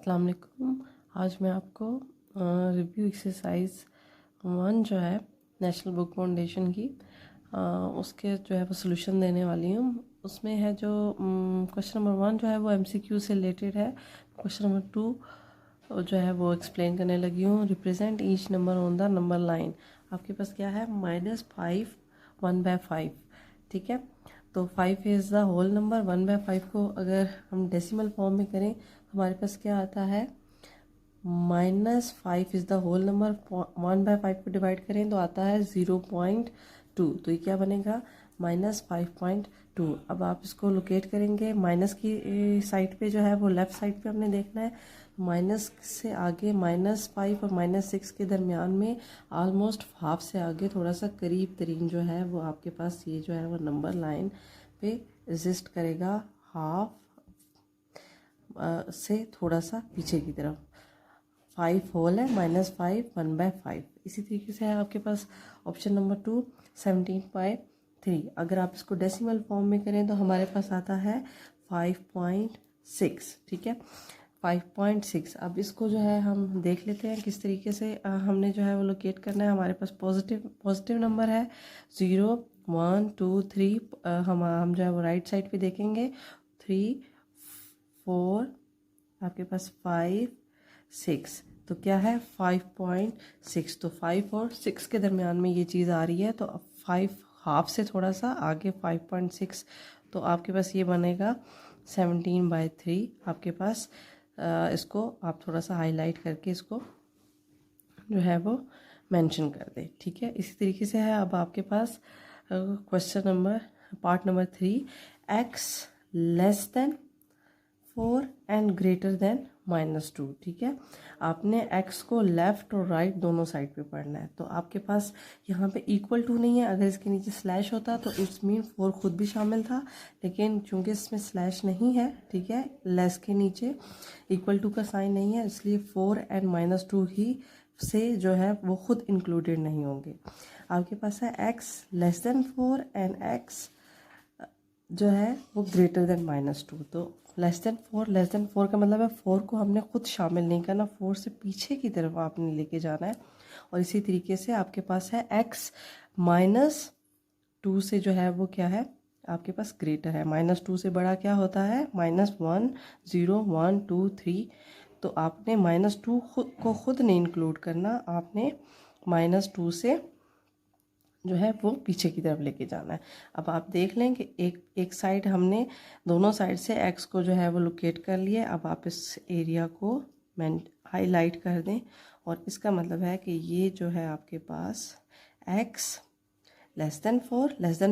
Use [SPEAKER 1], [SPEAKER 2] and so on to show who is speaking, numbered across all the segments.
[SPEAKER 1] अस्सलाम वालेकुम। आज मैं आपको रिव्यू एक्सरसाइज 1 जो है नेशनल बुक फाउंडेशन की उसके जो है वो सोल्यूशन देने वाली हूँ। उसमें है जो क्वेश्चन नंबर 1 जो है वो MCQ से रिलेटेड है। क्वेश्चन नंबर 2 जो है वो एक्सप्लेन करने लगी हूँ। Represent each number on the number line. आपके पास क्या है -5 1/5, ठीक है। तो 5 इज़ द होल नंबर। 1/5 को अगर हम डेसिमल फॉर्म में करें हमारे पास क्या आता है -5 इज़ द होल नंबर। 1/5 को डिवाइड करें तो आता है 0.2। तो ये क्या बनेगा -5.2। अब आप इसको लोकेट करेंगे माइनस की साइड पे जो है वो लेफ़्ट साइड पे हमने देखना है। माइनस से आगे -5 और -6 के दरमियान में ऑलमोस्ट हाफ से आगे थोड़ा सा करीब तरीन जो है वो आपके पास ये जो है वो नंबर लाइन पे एग्जिस्ट करेगा। हाफ से थोड़ा सा पीछे की तरफ 5 होल है -5 1/5। इसी तरीके से है आपके पास ऑप्शन नंबर 2 17/3। अगर आप इसको डेसिमल फॉर्म में करें तो हमारे पास आता है 5.6, ठीक है 5.6। अब इसको जो है हम देख लेते हैं किस तरीके से हमने जो है वो लोकेट करना है। हमारे पास पॉजिटिव नंबर है 0 1 2 3। हम जो है वो राइट साइड पे देखेंगे 3 4 आपके पास 5 6। तो क्या है 5.6। तो 5 और 6 के दरमियान में ये चीज़ आ रही है। तो 5 हाफ से थोड़ा सा आगे 5.6। तो आपके पास ये बनेगा 17/3। आपके पास इसको आप थोड़ा सा हाईलाइट करके इसको जो है वो मेंशन कर दें, ठीक है। इसी तरीके से है अब आपके पास question number part number 3 x less than 4 and greater than -2, ठीक है। आपने x को लेफ़्ट और राइट दोनों साइड पे पढ़ना है। तो आपके पास यहाँ पे इक्वल टू नहीं है। अगर इसके नीचे स्लैश होता तो इट्स मीन 4 खुद भी शामिल था, लेकिन चूंकि इसमें स्लैश नहीं है, ठीक है, लेस के नीचे इक्वल टू का साइन नहीं है, इसलिए 4 एंड -2 ही से जो है वो खुद इंक्लूडेड नहीं होंगे। आपके पास है x less than 4 and x जो है वो ग्रेटर देन -2। तो लेस देन 4 का मतलब है 4 को हमने खुद शामिल नहीं करना, 4 से पीछे की तरफ आपने लेके जाना है। और इसी तरीके से आपके पास है x -2 से जो है वो क्या है आपके पास ग्रेटर है। -2 से बड़ा क्या होता है -1 0 1 2 3। तो आपने -2 को खुद नहीं इंक्लूड करना, आपने -2 से जो है वो पीछे की तरफ लेके जाना है। अब आप देख लें कि एक साइड हमने दोनों साइड से x को जो है वो लोकेट कर लिया। अब आप इस एरिया को हाईलाइट कर दें और इसका मतलब है कि ये जो है आपके पास x लेस देन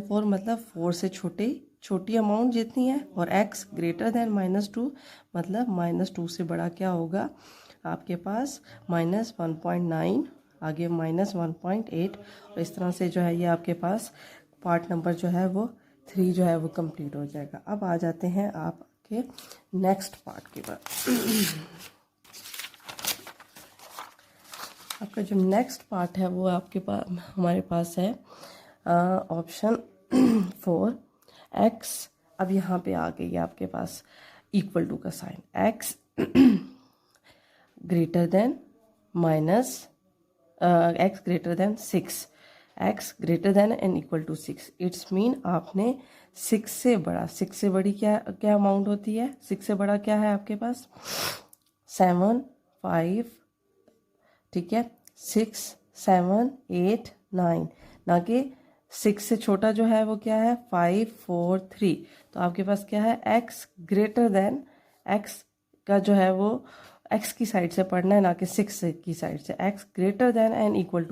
[SPEAKER 1] 4 मतलब 4 से छोटी अमाउंट जितनी है, और x ग्रेटर देन -2 मतलब -2 से बड़ा क्या होगा आपके पास -1.9, आगे -1.8। और इस तरह से जो है ये आपके पास पार्ट नंबर जो है वो 3 जो है वो कंप्लीट हो जाएगा। अब आ जाते हैं आपके नेक्स्ट पार्ट के बाद। आपका जो नेक्स्ट पार्ट है वो आपके पास हमारे पास है ऑप्शन 4 x। अब यहाँ पे आ गई है आपके पास इक्वल टू का sign. x greater than x greater than 6, x greater than and equal to 6। It's mean आपने 6 से बड़ी क्या अमाउंट होती है। 6 से बड़ा क्या है आपके पास 7 5, ठीक है 6 7 8 9, ना कि 6 से छोटा जो है वो क्या है 5 4 3। तो आपके पास क्या है x ग्रेटर देन, x का जो है वो x की साइड से पढ़ना है, ना कि 6 की साइड से। x greater than and equal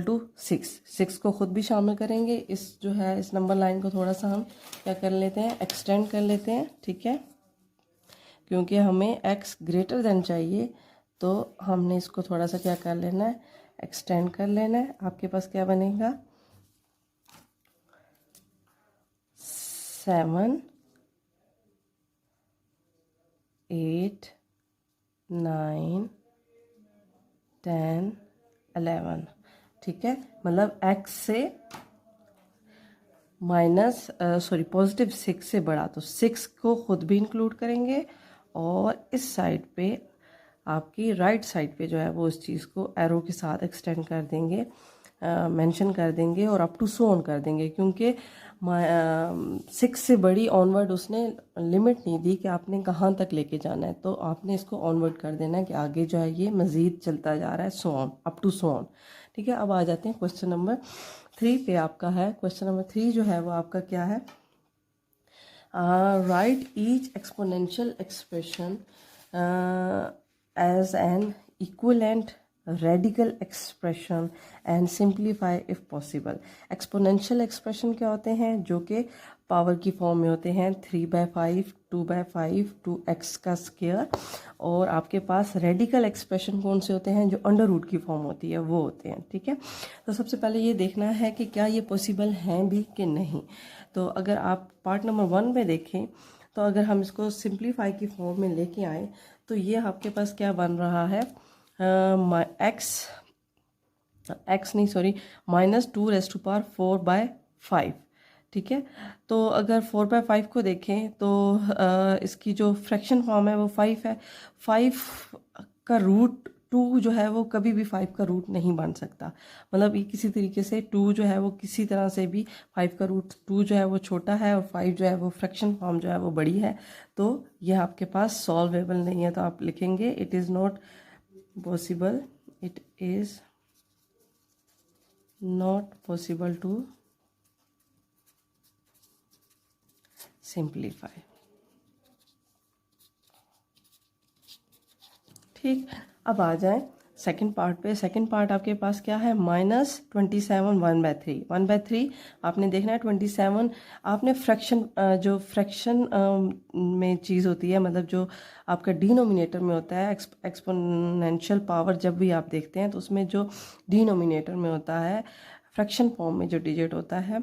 [SPEAKER 1] to 6 को खुद भी शामिल करेंगे। इस जो है इस नंबर लाइन को थोड़ा सा हम क्या कर लेते हैं एक्सटेंड कर लेते हैं, ठीक है, क्योंकि हमें x ग्रेटर देन चाहिए। तो हमने इसको थोड़ा सा क्या कर लेना है एक्सटेंड कर लेना है। आपके पास क्या बनेगा 7 8 9 10 11, ठीक है। मतलब x से पॉजिटिव 6 से बड़ा, तो 6 को खुद भी इंक्लूड करेंगे और इस साइड पे आपकी राइट साइड पे जो है वो उस चीज़ को एरो के साथ एक्सटेंड कर देंगे, मेंशन कर देंगे और अप टू सो ऑन कर देंगे, क्योंकि 6 से बड़ी ऑनवर्ड उसने लिमिट नहीं दी कि आपने कहाँ तक लेके जाना है, तो आपने इसको ऑनवर्ड कर देना है कि आगे जो है ये मज़ीद चलता जा रहा है, so on, up to so on. ठीक है, अब आ जाते हैं क्वेश्चन नंबर 3 पे। आपका है क्वेश्चन नंबर 3 जो है वो आपका क्या है, right each exponential expression as an equivalent radical expression and simplify if possible। Exponential expression क्या होते हैं, जो कि पावर की फॉर्म में होते हैं 3/5, 2/5, 2x का स्क्वायर, और आपके पास रेडिकल एक्सप्रेशन कौन से होते हैं, जो अंडर रूट की फॉर्म होती है वो होते हैं। ठीक है, तो सबसे पहले ये देखना है कि क्या ये पॉसिबल हैं भी कि नहीं। तो अगर आप पार्ट नंबर 1 में देखें, तो अगर हम इसको सिंप्लीफाई की फॉर्म में लेके आए तो ये आपके पास क्या बन रहा है, -2^4/5। ठीक है, तो अगर 4/5 को देखें तो इसकी जो फ्रैक्शन फॉर्म है वो 5 है। 5 का रूट 2 जो है वो कभी भी 5 का रूट नहीं बन सकता, मतलब ये किसी तरीके से 2 जो है वो किसी तरह से भी 5 का रूट 2 जो है वो छोटा है और 5 जो है वो फ्रैक्शन फॉर्म जो है वो बड़ी है, तो यह आपके पास सॉल्वेबल नहीं है। तो आप लिखेंगे it is not possible, it is not possible to simplify. ठीक, अब आ जाएं सेकंड पार्ट पे। सेकंड पार्ट आपके पास क्या है, -27 1/3 आपने देखना है। 27 आपने फ्रैक्शन जो फ्रैक्शन में चीज़ होती है, मतलब जो आपका डिनोमिनेटर में होता है, एक्सपोनेंशियल पावर जब भी आप देखते हैं तो उसमें जो डिनोमिनेटर में होता है, फ्रैक्शन फॉर्म में जो डिजिट होता है,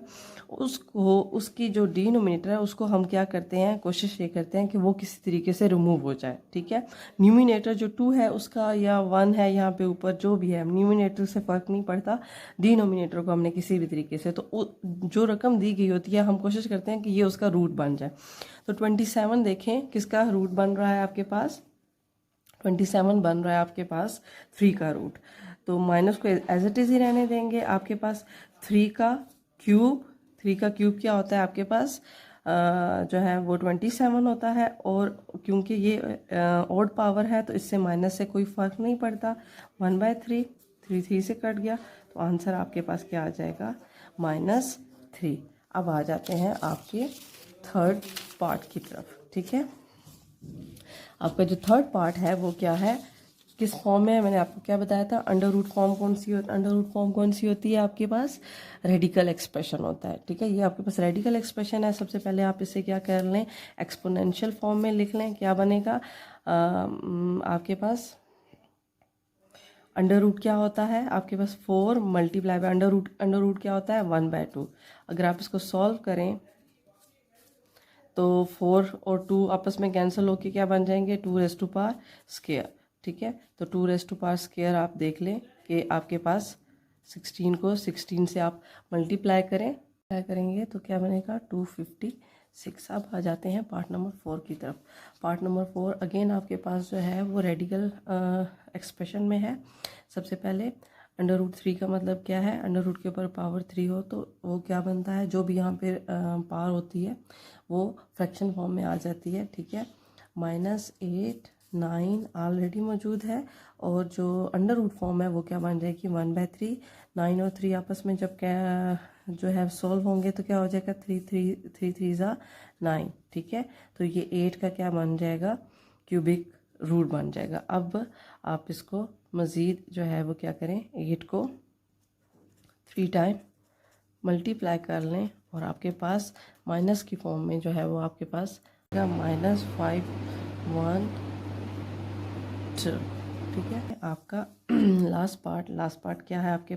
[SPEAKER 1] उसको उसकी जो डिनोमिनेटर है उसको हम क्या करते हैं, कोशिश ये करते हैं कि वो किसी तरीके से रिमूव हो जाए। ठीक है, न्यूमिनेटर जो 2 है उसका या 1 है यहाँ पे ऊपर जो भी है, न्यूमिनेटर से फ़र्क नहीं पड़ता, डिनोमिनेटर को हमने किसी भी तरीके से, तो जो रकम दी गई होती है हम कोशिश करते हैं कि ये उसका रूट बन जाए। तो 27 देखें किसका रूट बन रहा है आपके पास, 27 बन रहा है आपके पास 3 का रूट, तो माइनस को एज इट इज़ ही रहने देंगे। आपके पास 3 का क्यूब क्या होता है आपके पास, जो है वो 27 होता है, और क्योंकि ये ऑड पावर है तो इससे माइनस से कोई फ़र्क नहीं पड़ता, 1/3, 3 से कट गया, तो आंसर आपके पास क्या आ जाएगा, -3। अब आ जाते हैं आपके थर्ड पार्ट की तरफ। ठीक है, आपका जो थर्ड पार्ट है वो क्या है, किस फॉर्म में है, मैंने आपको क्या बताया था, अंडर रूट फॉर्म कौन सी होती है आपके पास, रेडिकल एक्सप्रेशन होता है। ठीक है, ये आपके पास रेडिकल एक्सप्रेशन है। सबसे पहले आप इसे क्या कर लें, एक्सपोनेंशियल फॉर्म में लिख लें। क्या बनेगा, आपके पास अंडर रूट क्या होता है आपके पास, 4 मल्टीप्लाई बाय अंडर रूट क्या होता है, 1/2। अगर आप इसको सॉल्व करें तो 4 और 2 आपस में कैंसिल होके क्या बन जाएंगे, 2^2। ठीक है, तो 2^2 आप देख लें कि आपके पास 16 को 16 से आप मल्टीप्लाई करेंगे तो क्या बनेगा, 256। अब आ जाते हैं पार्ट नंबर 4 की तरफ। पार्ट नंबर 4 अगेन आपके पास जो है वो रेडिकल एक्सप्रेशन में है। सबसे पहले √3 का मतलब क्या है, अंडर रूट के ऊपर पावर 3 हो तो वो क्या बनता है, जो भी यहाँ पे पावर होती है वो फ्रैक्शन फॉर्म में आ जाती है। ठीक है, -8 9 ऑलरेडी मौजूद है, और जो अंडर रूट फॉर्म है वो क्या बन जाएगी, 1/3। 9 और 3 आपस में जब क्या जो है सॉल्व होंगे तो क्या हो जाएगा, 3×3 = 9। ठीक है, तो ये 8 का क्या बन जाएगा, क्यूबिक रूट बन जाएगा। अब आप इसको मज़ीद जो है वो क्या करें, 8 को 3 टाइम मल्टीप्लाई कर लें और आपके पास माइनस की फॉर्म में जो है वो आपके पास -5 1 2। ठीक है, आपका लास्ट पार्ट क्या है आपके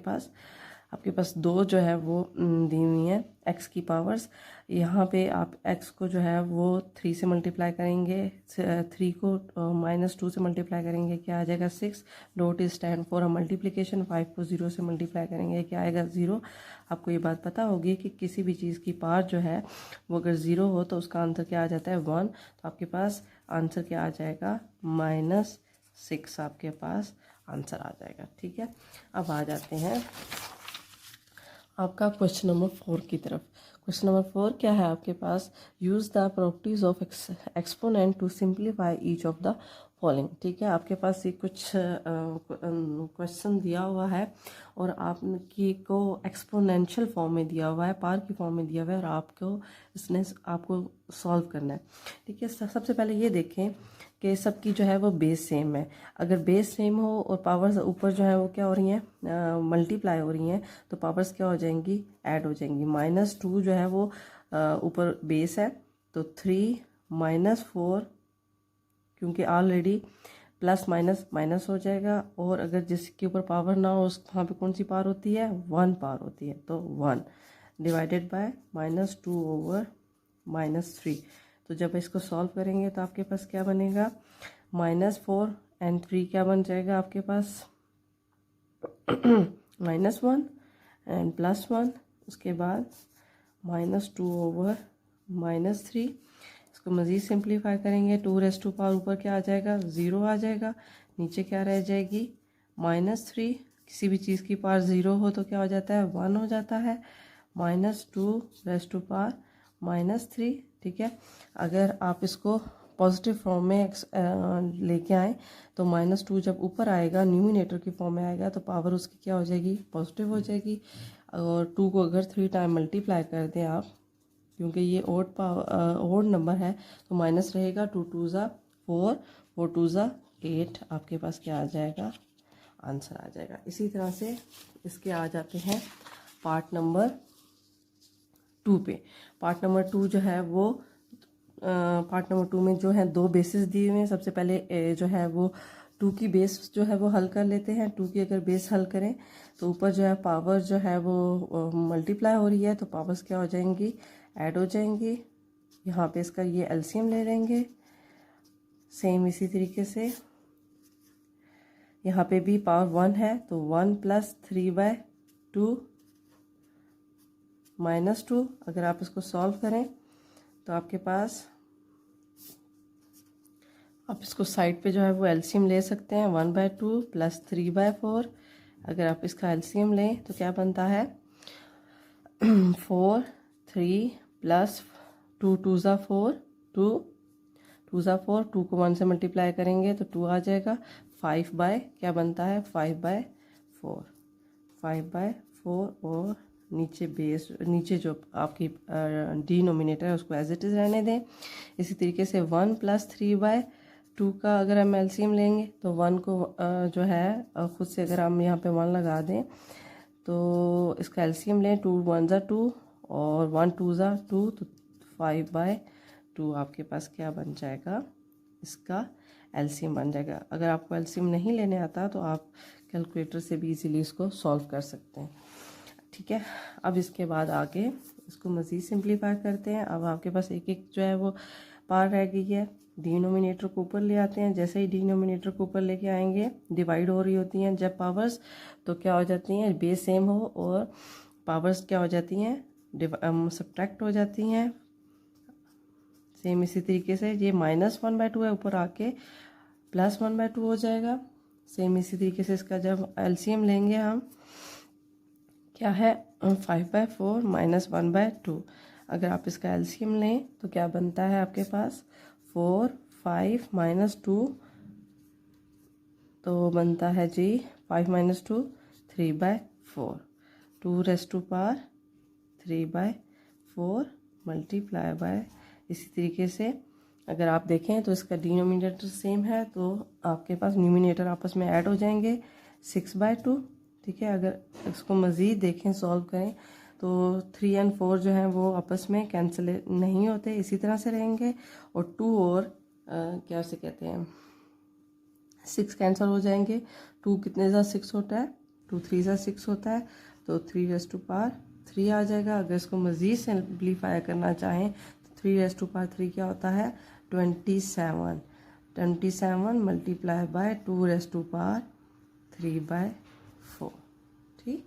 [SPEAKER 1] पास, 2 जो है वो दी हुई है x की पावर्स। यहाँ पे आप x को जो है वो 3 से मल्टीप्लाई करेंगे, 3 को -2 से मल्टीप्लाई करेंगे, क्या आ जाएगा 6। Dot is stand for multiplication. 5 को 0 से मल्टीप्लाई करेंगे, क्या आएगा 0। आपको ये बात पता होगी कि किसी भी चीज़ की पावर जो है वो अगर 0 हो तो उसका आंसर क्या आ जाता है 1। तो आपके पास आंसर क्या आ जाएगा, -6 आपके पास आंसर आ जाएगा। ठीक है, अब आ जाते हैं आपका क्वेश्चन नंबर 4 की तरफ। क्वेश्चन नंबर 4 क्या है आपके पास, use the properties of exponent to simplify each of the following. ठीक है, आपके पास ये कुछ क्वेश्चन दिया हुआ है और आपकी को एक्सपोनेंशियल फॉर्म में दिया हुआ है, पार की फॉर्म में दिया हुआ है और आपको सॉल्व करना है। ठीक है, सबसे पहले ये देखें कि सबकी जो है वो बेस सेम है। अगर बेस सेम हो और पावर्स ऊपर जो है वो क्या हो रही हैं, मल्टीप्लाई हो रही हैं, तो पावर्स क्या हो जाएंगी, ऐड हो जाएंगी। -2 जो है वो ऊपर बेस है, तो 3 -4 क्योंकि ऑलरेडी प्लस माइनस माइनस हो जाएगा। और अगर जिसके ऊपर पावर ना हो उस वहाँ पे कौन सी पावर होती है, 1 पावर होती है, तो 1 डिवाइडेड बाय -2/-3। तो जब इसको सॉल्व करेंगे तो आपके पास क्या बनेगा, -4 एंड 3 क्या बन जाएगा आपके पास -1 एंड +1, उसके बाद -2/-3। इसको मज़ीद सिंप्लीफाई करेंगे, 2 पावर ऊपर क्या आ जाएगा, 0 आ जाएगा, नीचे क्या रह जाएगी -3। किसी भी चीज़ की पावर 0 हो तो क्या हो जाता है, 1 हो जाता है, -2 पावर -3। ठीक है, अगर आप इसको पॉजिटिव फॉर्म में लेके आए तो -2 जब ऊपर आएगा न्यूमिनेटर की फॉर्म में आएगा तो पावर उसकी क्या हो जाएगी, पॉजिटिव हो जाएगी। और 2 को अगर 3 टाइम मल्टीप्लाई कर दें आप, क्योंकि ये ओड नंबर है तो माइनस रहेगा, 2 2 ज़ा 4, 4 2 ज़ा 8, आपके पास क्या आ जाएगा, आंसर आ जाएगा। इसी तरह से इसके आ जाते हैं पार्ट नंबर 2 पे। पार्ट नंबर 2 जो है वो पार्ट नंबर 2 में जो है 2 बेसिस दिए हुए हैं। सबसे पहले जो है वो 2 की बेस जो है वो हल कर लेते हैं। 2 की अगर बेस हल करें तो ऊपर जो है पावर जो है वो मल्टीप्लाई हो रही है, तो पावर्स क्या हो जाएंगी, ऐड हो जाएंगी। यहाँ पे इसका ये एलसीएम ले लेंगे। सेम इसी तरीके से यहाँ पे भी पावर 1 है तो 1 + 3/2 -2। अगर आप इसको सॉल्व करें तो आपके पास, आप इसको साइड पे जो है वो एलसीएम ले सकते हैं, 1/2 + 3/4। अगर आप इसका एलसीएम लें तो क्या बनता है 4 3 + 2 2 ज़ा 4, 2 2 ज़ा 4, 2 को 1 से मल्टीप्लाई करेंगे तो 2 आ जाएगा। 5 बाय क्या बनता है 5/4, 5/4। और नीचे बेस, नीचे जो आपकी डिनोमिनेटर है उसको एज इट इज़ रहने दें। इसी तरीके से 1 + 3/2 का अगर हम एलसीएम लेंगे तो 1 को जो है खुद से अगर हम यहाँ पे 1 लगा दें तो इसका एलसीएम लें, 2 1 ज़ा 2 और 1 2 ज़ा 2, तो 5/2 आपके पास क्या बन जाएगा, इसका एलसीएम बन जाएगा। अगर आपको एलसीएम नहीं लेने आता तो आप कैलकुलेटर से भी इजीली इसको सॉल्व कर सकते हैं। ठीक है, अब इसके बाद आगे इसको मज़ीद सिंप्लीफाई करते हैं। अब आपके पास एक एक जो है वो पार रह गई है। डिनोमिनेटर को ऊपर ले आते हैं। जैसे ही डिनोमिनेटर को ऊपर लेके आएंगे, डिवाइड हो रही होती हैं जब पावर्स, तो क्या हो जाती हैं, बेस सेम हो और पावर्स क्या हो जाती हैं, सब्ट्रैक्ट हो जाती हैं। सेम इसी तरीके से ये -1/2 है, ऊपर आके +1/2 हो जाएगा। सेम इसी तरीके से इसका जब एलसीएम लेंगे हम, क्या है 5/4 -1/2। अगर आप इसका एलसीएम लें तो क्या बनता है आपके पास 4 5 -2, तो बनता है जी 5 - 2 3/4, 2 3/4 मल्टीप्लाई बाय। इसी तरीके से अगर आप देखें तो इसका डिनोमिनेटर सेम है तो आपके पास न्यूमिनेटर आपस में ऐड हो जाएंगे 6/2। ठीक है, अगर इसको मज़ीद देखें सॉल्व करें तो 3 और 4 जो हैं वो आपस में कैंसिल नहीं होते, इसी तरह से रहेंगे। और 2 और क्या उसे कहते हैं 6 कैंसिल हो जाएंगे। 2 कितने ज़ा 6 होता है, 2 3 ज़ा 6 होता है, तो 3/3 आ जाएगा। अगर इसको मज़ीद सिंप्लीफाई करना चाहें तो 3/3 क्या होता है 27, 27 मल्टीप्लाई बाय 2/3/4। ठीक